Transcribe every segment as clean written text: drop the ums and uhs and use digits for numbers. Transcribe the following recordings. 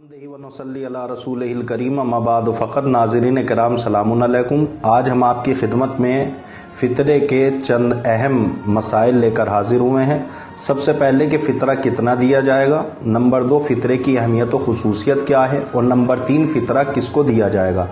हमदही व नसल्ली अला रसूलिहिल करीम अम्मा बाद फ़क़त। नाज़रीन किराम सलामुन अलैकुम। आज हम आपकी खिदमत में फ़ितरे के चंद अहम मसाइल लेकर हाजिर हुए हैं। सबसे पहले कि फ़ितरा कितना दिया जाएगा, नंबर 2 फ़ितरे की अहमियत व खुसूसियत क्या है, और नंबर 3 फ़ितरा किसको दिया जाएगा।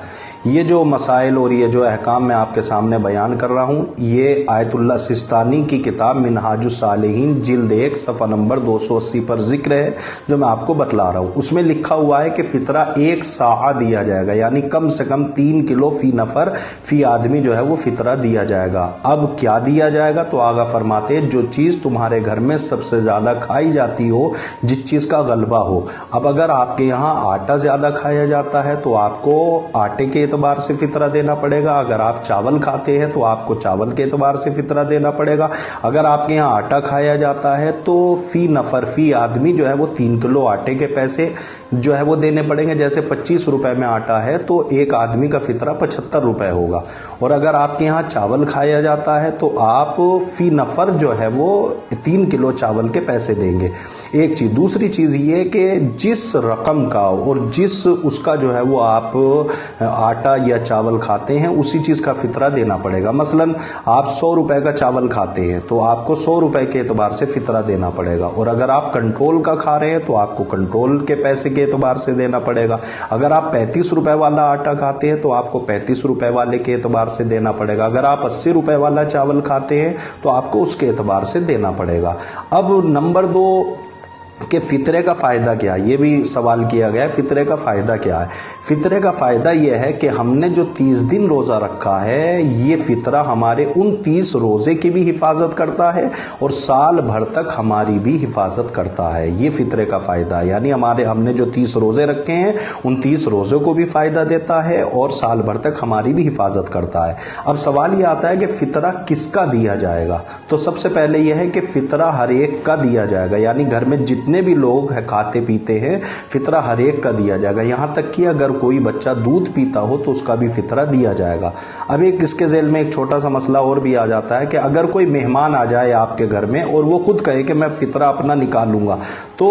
ये जो मसाइल और ये जो अहकाम मैं आपके सामने बयान कर रहा हूँ, ये आयतुल्लाह सिस्तानी की किताब मिनहाजुस सालिहीन जिल्द 1 सफ़ा नंबर 280 पर जिक्र है, जो मैं आपको बतला रहा हूँ। उसमें लिखा हुआ है कि फ़ितरा 1 साआ दिया जाएगा, यानी कम से कम 3 किलो फ़ी नफ़र फ़ी आदमी जो है वो फ़ितरा दिया जाएगा। अब क्या दिया जाएगा, तो आगा फरमाते हैं जो चीज़ तुम्हारे घर में सबसे ज़्यादा खाई जाती हो, जिस चीज़ का गलबा हो। अब अगर आपके यहाँ आटा ज़्यादा खाया जाता है तो आपको आटे के एतबार से फ़ितरा देना पड़ेगा। अगर आप चावल खाते हैं तो आपको चावल के एतबार से फ़ितरा देना पड़ेगा। अगर आपके यहाँ आटा खाया जाता है तो फ़ी नफ़र फ़ी आदमी जो है वो 3 किलो आटे के पैसे जो है वो देने पड़ेंगे। जैसे 25 रुपए में आटा है तो एक आदमी का फ़ितरा 75 रुपए होगा। और अगर आपके यहाँ चावल खाया जाता है तो आप फ़ी नफ़र जो है वो 3 किलो चावल के पैसे देंगे। एक चीज़। दूसरी चीज़ ये कि जिस रकम का और जिस उसका जो है वो आप आटा या चावल खाते हैं, उसी चीज़ का फ़ितरा देना पड़ेगा। मसलन आप 100 रुपए का चावल खाते हैं तो आपको 100 रुपए के एतबार से फ़ितरा देना पड़ेगा। और अगर आप कंट्रोल का खा रहे हैं तो आपको कंट्रोल के पैसे के एतबार से देना पड़ेगा। अगर आप 35 रुपए वाला आटा खाते हैं तो आपको 35 रुपए वाले के एतबार से देना पड़ेगा। अगर आप 80 रुपए वाला चावल खाते हैं तो आपको उसके एतबार से देना पड़ेगा। अब नंबर 2 कि फ़ितरे का फ़ायदा क्या है, ये भी सवाल किया गया है। फ़ितरे का फ़ायदा क्या है? फ़ितरे का फ़ायदा ये है कि हमने जो 30 दिन रोज़ा रखा है, ये फ़ितरा हमारे उन 30 रोज़े की भी हिफाजत करता है और साल भर तक हमारी भी हिफाजत करता है। ये फ़ितरे का फ़ायदा है, यानी हमने जो 30 रोज़े रखे हैं उन 30 रोज़ों को भी फ़ायदा देता है और साल भर तक हमारी भी हिफाजत करता है। अब सवाल ये आता है कि फ़ितरा किसका दिया जाएगा। तो सबसे पहले यह है कि फ़ितरा हर एक का दिया जाएगा, यानी घर में जितने भी लोग हैं खाते पीते हैं, फ़ितरा हर एक का दिया जाएगा। यहाँ तक कि अगर कोई बच्चा दूध पीता हो तो उसका भी फ़ितरा दिया जाएगा। अब एक इसके ज़ेल में एक छोटा सा मसला और भी आ जाता है कि अगर कोई मेहमान आ जाए आपके घर में और वो खुद कहे कि मैं फ़ितरा अपना निकालूंगा, तो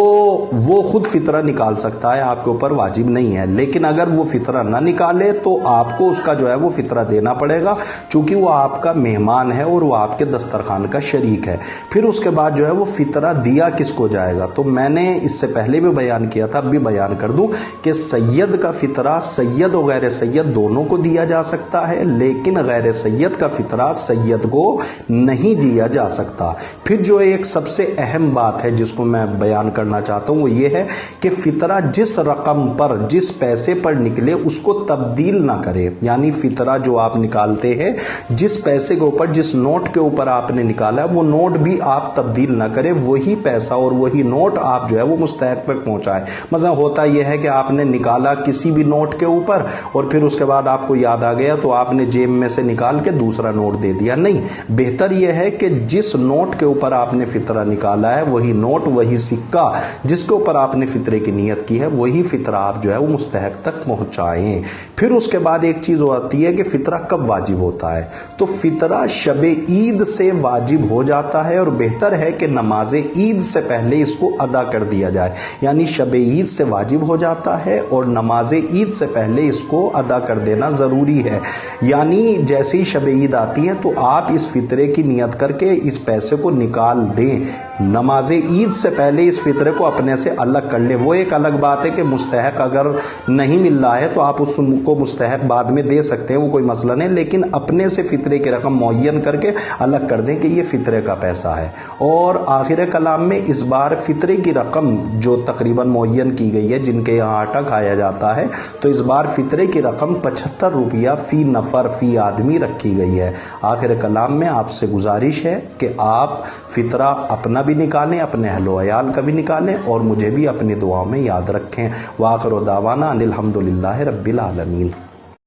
वो खुद फ़ितरा निकाल सकता है, आपके ऊपर वाजिब नहीं है। लेकिन अगर वो फ़ितरा ना निकाले तो आपको उसका जो है वो फ़ितरा देना पड़ेगा, चूंकि वो आपका मेहमान है और वो आपके दस्तरखान का शरीक है। फिर उसके बाद जो है वो फ़ितरा दिया किसको जाएगा, तो मैंने इससे पहले भी बयान किया था, अब भी बयान कर दूं कि सैयद का फ़ितरा सैयद और गैर सैयद दोनों को दिया जा सकता है, लेकिन गैर सैयद का फ़ितरा सैयद को नहीं दिया जा सकता। फिर जो एक सबसे अहम बात है जिसको मैं बयान करना चाहता हूं वो ये है कि फ़ितरा जिस रकम पर जिस पैसे पर निकले उसको तब्दील ना करे। यानी फ़ितरा जो आप निकालते हैं, जिस पैसे के ऊपर जिस नोट के ऊपर आपने निकाला है वो नोट भी आप तब्दील ना करें, वही पैसा और वही नोट आप जो है वो मुस्तहक तक पहुंचाएं। मतलब होता यह है कि आपने निकाला किसी भी नोट के ऊपर और फिर उसके बाद आपको याद आ गया तो आपने जेब में से निकाल के दूसरा नोट दे दिया। नहीं, बेहतर यह है कि जिस नोट के ऊपर आपने फ़ितरा निकाला है, वही नोट वही सिक्का जिसके ऊपर आपने फ़ितरे की नियत की है, वही फ़ितरा आप जो है वो मुस्तहक तक पहुंचाएं। फिर उसके बाद एक चीज़ आती है कि फ़ितरा कब वाजिब होता है। तो फ़ितरा शब ईद से वाजिब हो जाता है और बेहतर है कि नमाज ईद से पहले इसको अदा कर दिया जाए। यानी शब ईद से वाजिब हो जाता है और नमाज ईद से पहले इसको अदा कर देना ज़रूरी है। यानी जैसे ही शब ईद आती है तो आप इस फ़ितरे की नियत करके इस पैसे को निकाल दें। नमाज ईद से पहले इस फ़ितरे को अपने से अलग कर लें। वो एक अलग बात है कि मुस्तहक अगर नहीं मिल रहा है तो आप उसको मुस्तहक बाद में दे सकते हैं, वो कोई मसला नहीं, लेकिन अपने से फ़ितरे की रकम मुअय्यन करके अलग कर दें कि ये फ़ितरे का पैसा है। और आखिर कलाम में इस बार फ़ितरे की रकम जो तकरीबन मुअय्यन की गई है, जिनके यहाँ आटा खाया जाता है, तो इस बार फ़ितरे की रकम 75 रुपया फ़ी नफ़र फ़ी आदमी रखी गई है। आखिर कलाम में आपसे गुजारिश है कि आप फ़ितरा अपना भी निकालें, अपने अहलो अयाल का भी निकालें और मुझे भी अपनी दुआओं में याद रखें। व आखिर दावाना अनिल हम्दुलिल्लाहि रब्बिल आलमीन।